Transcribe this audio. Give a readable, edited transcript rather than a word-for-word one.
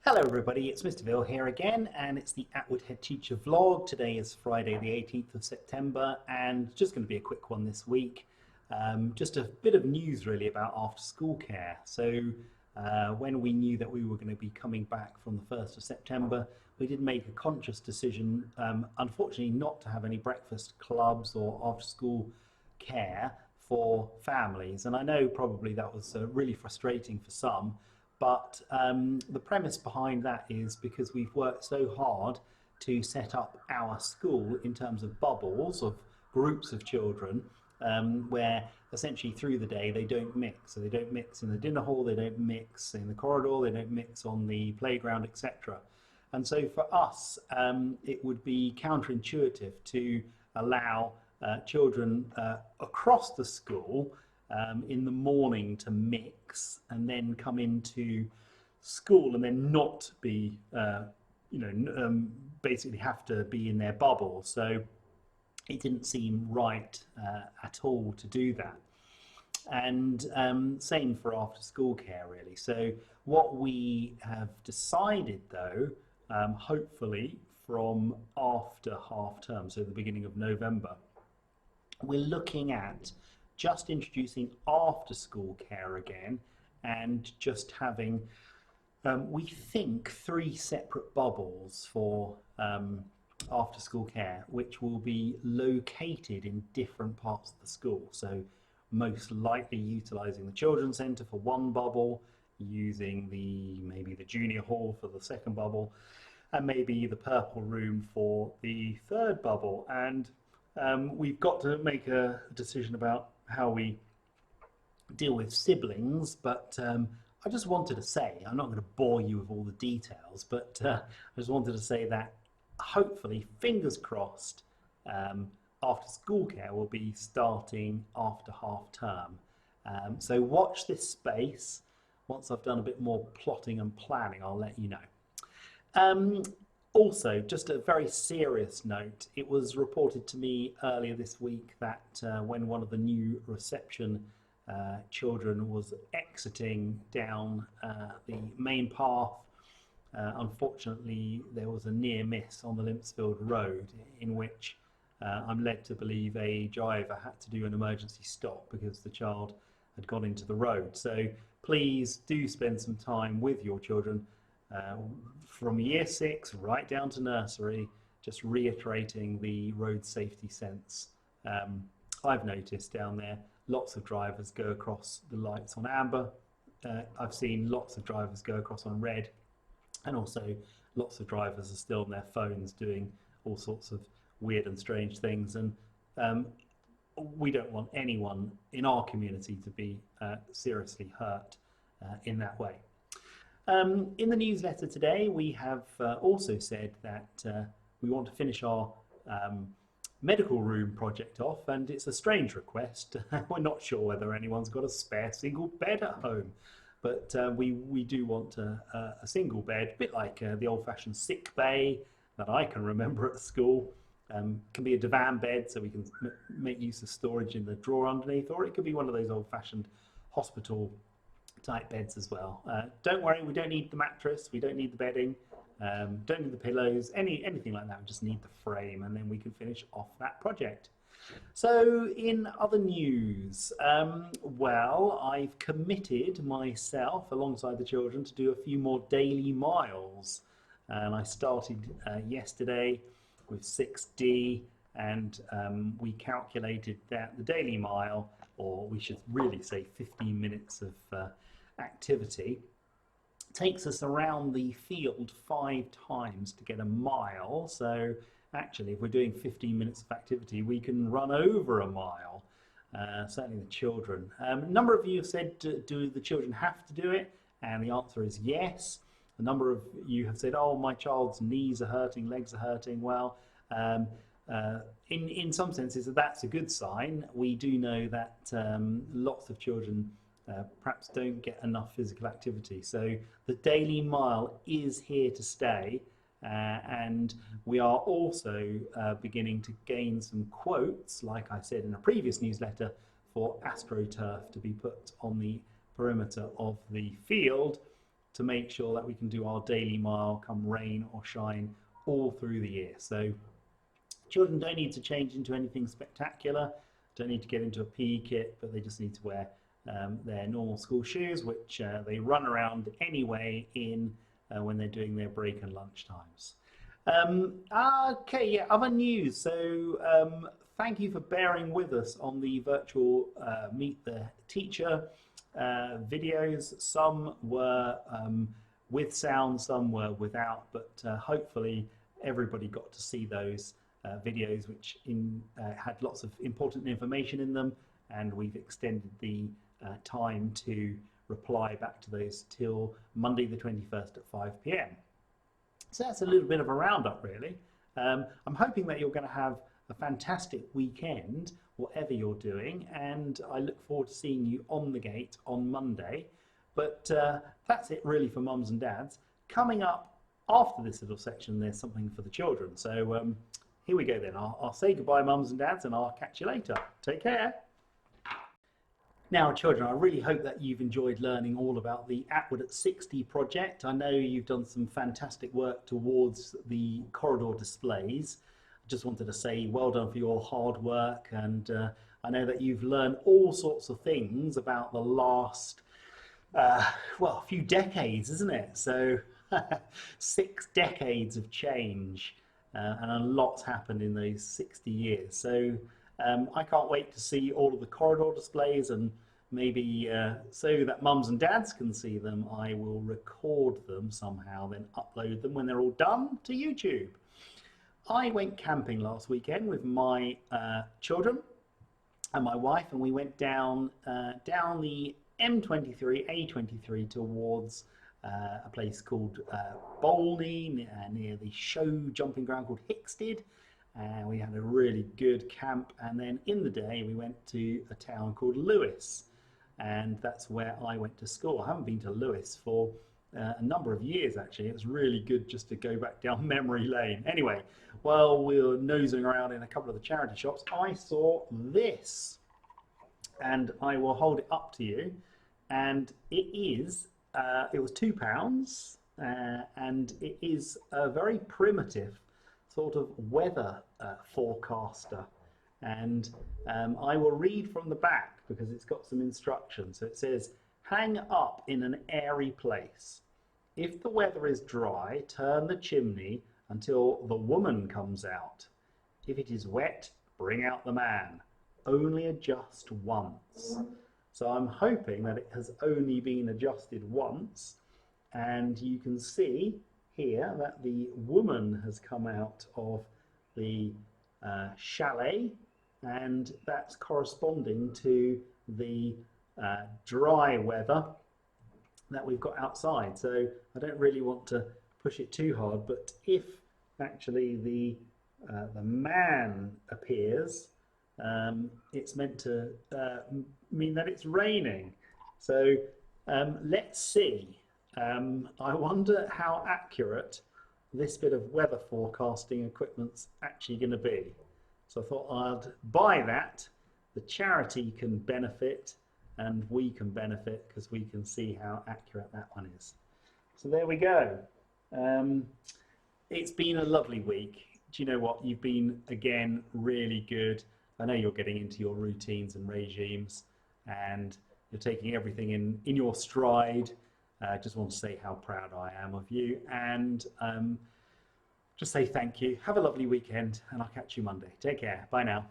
Hello everybody, it's Mr. Bill here again, and it's the Atwood Head Teacher vlog. Today is Friday the 18th of September, and just going to be a quick one this week. Just a bit of news really about after school care. So when we knew that we were going to be coming back from the 1st of September, we did make a conscious decision, unfortunately not to have any breakfast clubs or after school care for families. And I know probably that was really frustrating for some. But the premise behind that is because we've worked so hard to set up our school in terms of bubbles of groups of children where essentially through the day they don't mix. So they don't mix in the dinner hall, they don't mix in the corridor, they don't mix on the playground, etc. And so for us, it would be counterintuitive to allow children across the school in the morning to mix and then come into school and then not be, basically have to be in their bubble. So it didn't seem right at all to do that. And same for after school care really. So what we have decided though, hopefully from after half term, so the beginning of November, we're looking at just introducing after school care again and just having, we think, 3 separate bubbles for after school care, which will be located in different parts of the school. So most likely utilising the children's centre for one bubble, using maybe the junior hall for the second bubble, and maybe the purple room for the third bubble. And we've got to make a decision about how we deal with siblings, but I just wanted to say, I'm not going to bore you with all the details, but I just wanted to say that hopefully, fingers crossed, after school care will be starting after half term. So watch this space. Once I've done a bit more plotting and planning, I'll let you know. Also, just a very serious note, it was reported to me earlier this week that when one of the new reception children was exiting down the main path, unfortunately there was a near miss on the Limpsfield Road in which I'm led to believe a driver had to do an emergency stop because the child had gone into the road. So please do spend some time with your children from year 6 right down to nursery, just reiterating the road safety sense. I've noticed down there lots of drivers go across the lights on amber. I've seen lots of drivers go across on red, and also lots of drivers are still on their phones doing all sorts of weird and strange things. And we don't want anyone in our community to be seriously hurt in that way. In the newsletter today, we have also said that we want to finish our medical room project off, and it's a strange request. We're not sure whether anyone's got a spare single bed at home, but we do want a single bed, a bit like the old-fashioned sick bay that I can remember at school. Can be a divan bed, so we can make use of storage in the drawer underneath, or it could be one of those old-fashioned hospital type beds as well. Don't worry, we don't need the mattress, we don't need the bedding, don't need the pillows, anything like that. We just need the frame, and then we can finish off that project. So in other news, well, I've committed myself alongside the children to do a few more daily miles, and I started yesterday with 6D, and we calculated that the daily mile, or we should really say 15 minutes of activity, takes us around the field 5 times to get a mile. So actually, if we're doing 15 minutes of activity, we can run over a mile, certainly the children. A number of you have said, do the children have to do it? And the answer is yes. A number of you have said, oh, my child's knees are hurting, legs are hurting. Well, in some senses, that's a good sign. We do know that lots of children perhaps don't get enough physical activity. So the daily mile is here to stay, and we are also beginning to gain some quotes, like I said in a previous newsletter, for AstroTurf to be put on the perimeter of the field to make sure that we can do our daily mile come rain or shine all through the year. So children don't need to change into anything spectacular, don't need to get into a PE kit, but they just need to wear their normal school shoes, which they run around anyway in when they're doing their break and lunch times. Okay, yeah, other news. So thank you for bearing with us on the virtual Meet the Teacher videos. Some were with sound, some were without, but hopefully everybody got to see those videos, which had lots of important information in them, and we've extended the time to reply back to those till Monday the 21st at 5 p.m. So that's a little bit of a roundup, really. I'm hoping that you're going to have a fantastic weekend, whatever you're doing, and I look forward to seeing you on the gate on Monday. But that's it really for mums and dads. Coming up after this little section, there's something for the children. So here we go then. I'll say goodbye, mums and dads, and I'll catch you later. Take care. Now, children, I really hope that you've enjoyed learning all about the Atwood at 60 project. I know you've done some fantastic work towards the corridor displays. I just wanted to say well done for your hard work, and I know that you've learned all sorts of things about the last, well, few decades, isn't it? So 6 decades of change, and a lot's happened in those 60 years. So I can't wait to see all of the corridor displays, and maybe so that mums and dads can see them, I will record them somehow, then upload them when they're all done to YouTube. I went camping last weekend with my children and my wife, and we went down the M23, A23 towards a place called Bolney, near the show jumping ground called Hickstead. We had a really good camp, and then in the day we went to a town called Lewes, and that's where I went to school. I haven't been to Lewes for a number of years actually. It was really good just to go back down memory lane. Anyway, while we were nosing around in a couple of the charity shops, I saw this, and I will hold it up to you, and it was £2, and it is a very primitive sort of weather forecaster, and I will read from the back because it's got some instructions. So it says, hang up in an airy place. If the weather is dry, turn the chimney until the woman comes out. If it is wet, bring out the man. Only adjust once. So I'm hoping that it has only been adjusted once, and you can see here that the woman has come out of the chalet, and that's corresponding to the dry weather that we've got outside. So I don't really want to push it too hard, but if actually the man appears, it's meant to mean that it's raining. So let's see. I wonder how accurate this bit of weather forecasting equipment's actually going to be. So I thought I'd buy that. The charity can benefit, and we can benefit because we can see how accurate that one is. So there we go. It's been a lovely week. Do you know what? You've been, again, really good. I know you're getting into your routines and regimes, and you're taking everything in your stride. I just want to say how proud I am of you, and just say thank you. Have a lovely weekend, and I'll catch you Monday. Take care. Bye now.